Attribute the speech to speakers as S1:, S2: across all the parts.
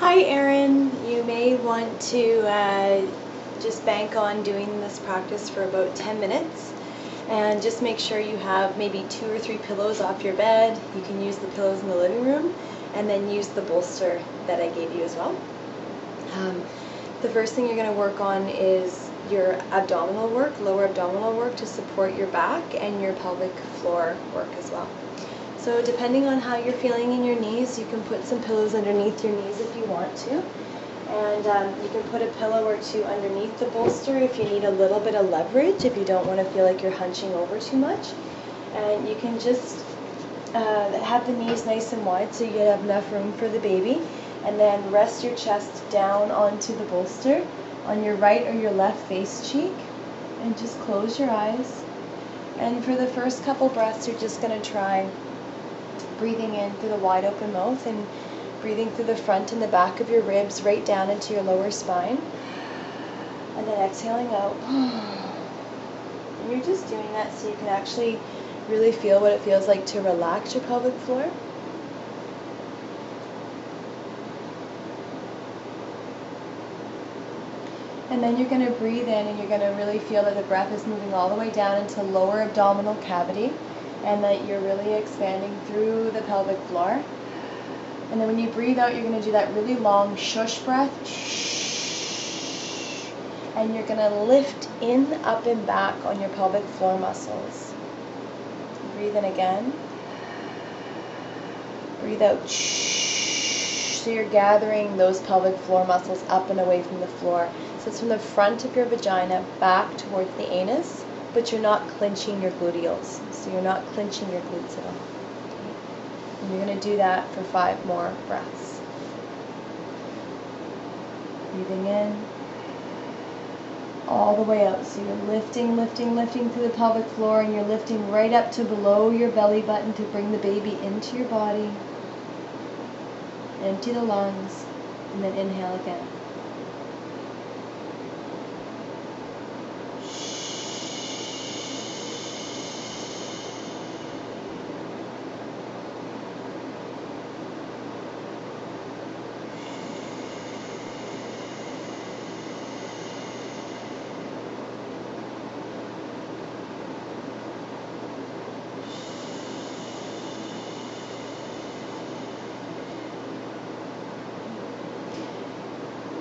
S1: Hi Erin, you may want to just bank on doing this practice for about 10 minutes and just make sure you have maybe 2 or 3 pillows off your bed. You can use the pillows in the living room and then use the bolster that I gave you as well. The first thing you're going to work on is your abdominal work, lower abdominal work to support your back, and your pelvic floor work as well. So depending on how you're feeling in your knees, you can put some pillows underneath your knees if you want to. And you can put a pillow or two underneath the bolster if you need a little bit of leverage, if you don't want to feel like you're hunching over too much. And you can just have the knees nice and wide so you have enough room for the baby. And then rest your chest down onto the bolster on your right or your left face cheek. And just close your eyes. And for the first couple breaths, you're just going to try breathing in through the wide open mouth and breathing through the front and the back of your ribs right down into your lower spine, and then exhaling out. And you're just doing that so you can actually really feel what it feels like to relax your pelvic floor. And then you're going to breathe in and you're going to really feel that the breath is moving all the way down into lower abdominal cavity, and that you're really expanding through the pelvic floor. And then when you breathe out, you're going to do that really long shush breath. And you're going to lift in, up, and back on your pelvic floor muscles. Breathe in again. Breathe out. So you're gathering those pelvic floor muscles up and away from the floor. So it's from the front of your vagina back towards the anus, but you're not clenching your gluteals. So you're not clenching your glutes at all. Okay. And you're going to do that for 5 more breaths. Breathing in, all the way out. So you're lifting, lifting, lifting through the pelvic floor, and you're lifting right up to below your belly button to bring the baby into your body. Empty the lungs, and then inhale again.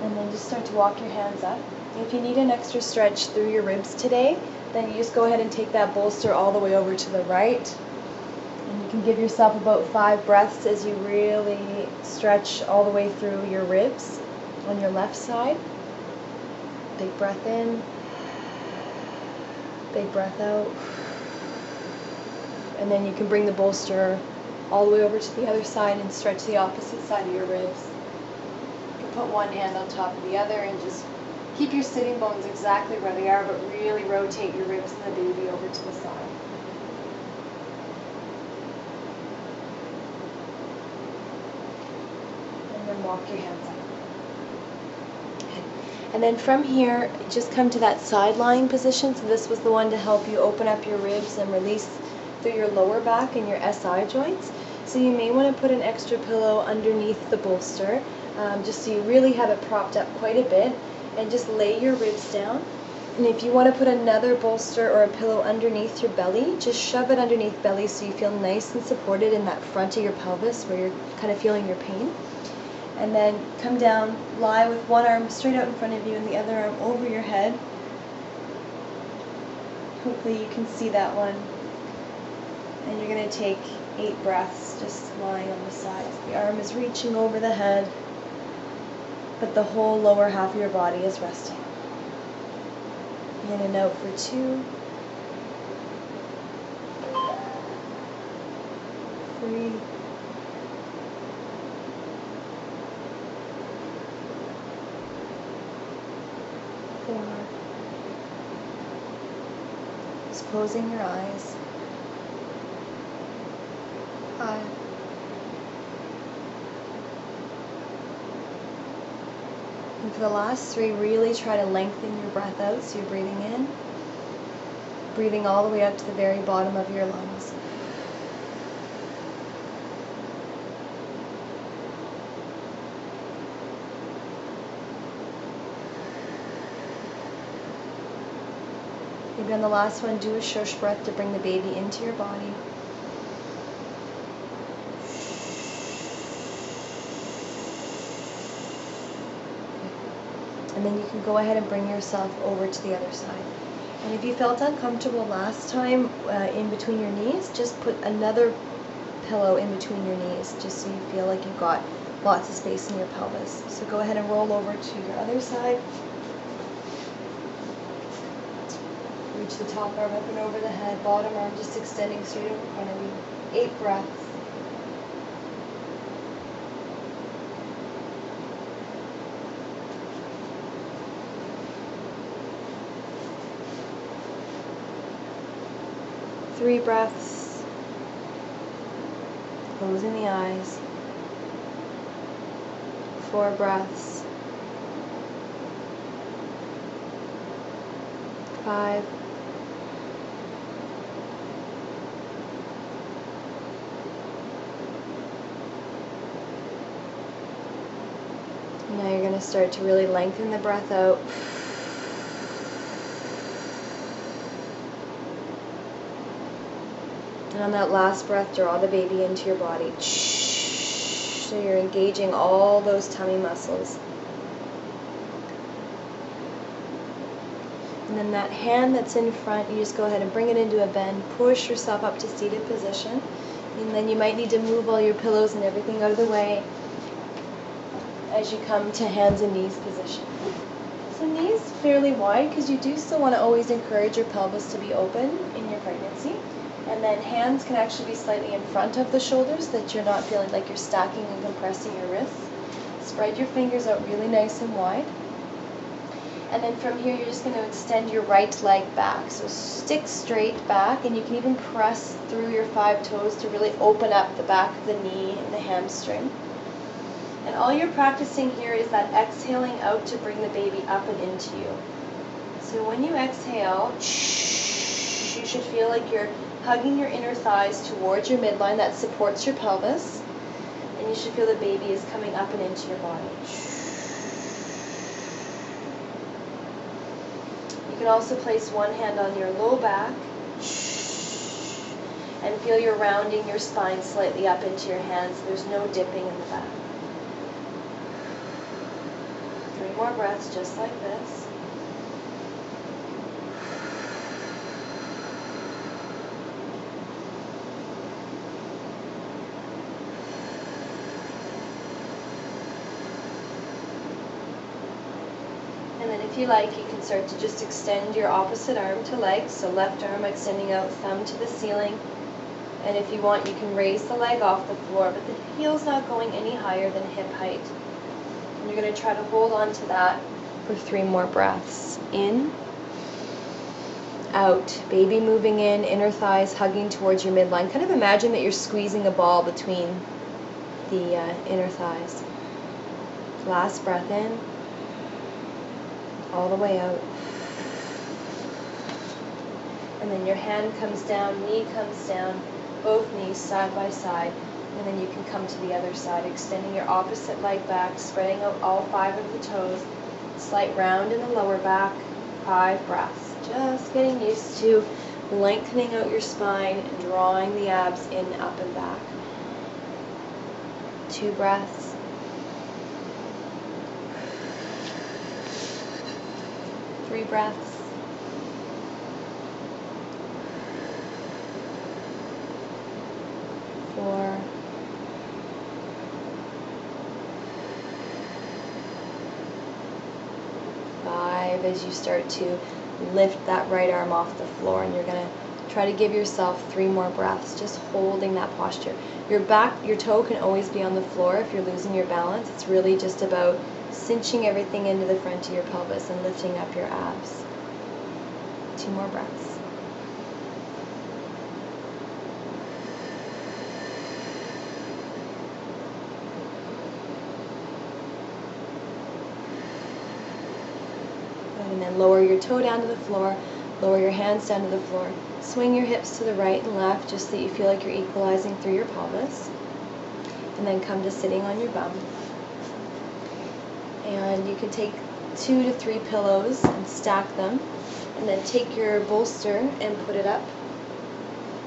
S1: And then just start to walk your hands up. If you need an extra stretch through your ribs today, then you just go ahead and take that bolster all the way over to the right. And you can give yourself about 5 breaths as you really stretch all the way through your ribs on your left side. Big breath in, big breath out. And then you can bring the bolster all the way over to the other side and stretch the opposite side of your ribs. Put one hand on top of the other and just keep your sitting bones exactly where they are, but really rotate your ribs and the baby over to the side. And then walk your hands up. Okay. And then from here, just come to that side lying position. So this was the one to help you open up your ribs and release through your lower back and your SI joints. So you may want to put an extra pillow underneath the bolster, just so you really have it propped up quite a bit, and just lay your ribs down. And if you want to put another bolster or a pillow underneath your belly, just shove it underneath belly so you feel nice and supported in that front of your pelvis where you're kind of feeling your pain. And then come down, lie with one arm straight out in front of you and the other arm over your head. Hopefully you can see that one. And you're going to take 8 breaths just lying on the sides. The arm is reaching over the head, but the whole lower half of your body is resting. In and out for 2, 3, 4. Just closing your eyes. 5. And for the last 3, really try to lengthen your breath out. So you're breathing in, breathing all the way up to the very bottom of your lungs. Maybe on the last one, do a shush breath to bring the baby into your body. And then you can go ahead and bring yourself over to the other side. And if you felt uncomfortable last time in between your knees, just put another pillow in between your knees, just so you feel like you've got lots of space in your pelvis. So go ahead and roll over to your other side. Reach the top arm up and over the head, bottom arm just extending straight over in front of you. 8 breaths. Three breaths, closing the eyes. 4 breaths. 5. Now you're going to start to really lengthen the breath out. And on that last breath, draw the baby into your body. So you're engaging all those tummy muscles. And then that hand that's in front, you just go ahead and bring it into a bend. Push yourself up to seated position. And then you might need to move all your pillows and everything out of the way as you come to hands and knees position. So knees fairly wide, because you do still want to always encourage your pelvis to be open in your pregnancy. And then hands can actually be slightly in front of the shoulders, so that you're not feeling like you're stacking and compressing your wrists. Spread your fingers out really nice and wide. And then from here, you're just going to extend your right leg back. So stick straight back, and you can even press through your 5 toes to really open up the back of the knee and the hamstring. And all you're practicing here is that exhaling out to bring the baby up and into you. So when you exhale, you should feel like you're hugging your inner thighs towards your midline that supports your pelvis. And you should feel the baby is coming up and into your body. You can also place one hand on your low back and feel you're rounding your spine slightly up into your hands. There's no dipping in the back. 3 more breaths just like this. And then if you like, you can start to just extend your opposite arm to leg. So left arm extending out, thumb to the ceiling. And if you want, you can raise the leg off the floor, but the heel's not going any higher than hip height. And you're going to try to hold on to that for 3 more breaths. In, out. Baby moving in, inner thighs hugging towards your midline. Kind of imagine that you're squeezing a ball between the inner thighs. Last breath in. All the way out. And then your hand comes down, knee comes down, both knees side by side. And then you can come to the other side, extending your opposite leg back, spreading out all 5 of the toes. Slight round in the lower back. 5 breaths. Just getting used to lengthening out your spine and drawing the abs in, up, and back. 2 breaths. 3 breaths. 4. 5. As you start to lift that right arm off the floor, and you're going to try to give yourself 3 more breaths, just holding that posture. Your toe can always be on the floor if you're losing your balance. It's really just about cinching everything into the front of your pelvis and lifting up your abs. 2 more breaths. And then lower your toe down to the floor, lower your hands down to the floor. Swing your hips to the right and left just so that you feel like you're equalizing through your pelvis. And then come to sitting on your bum. And you can take 2 to 3 pillows and stack them. And then take your bolster and put it up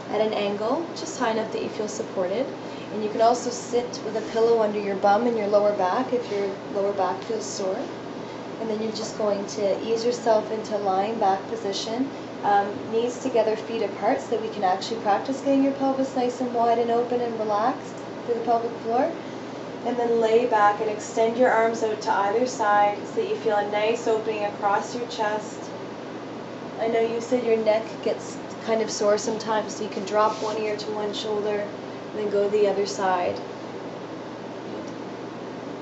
S1: at an angle, just high enough that you feel supported. And you can also sit with a pillow under your bum and your lower back if your lower back feels sore. And then you're just going to ease yourself into lying back position, knees together, feet apart, so that we can actually practice getting your pelvis nice and wide and open and relaxed for the pelvic floor. And then lay back and extend your arms out to either side so that you feel a nice opening across your chest. I know you said your neck gets kind of sore sometimes, so you can drop one ear to one shoulder and then go the other side.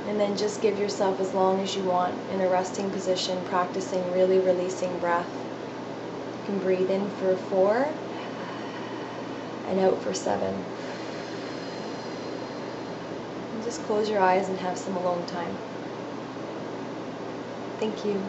S1: And then just give yourself as long as you want in a resting position, practicing really releasing breath. You can breathe in for 4 and out for 7. And just close your eyes and have some alone time. Thank you.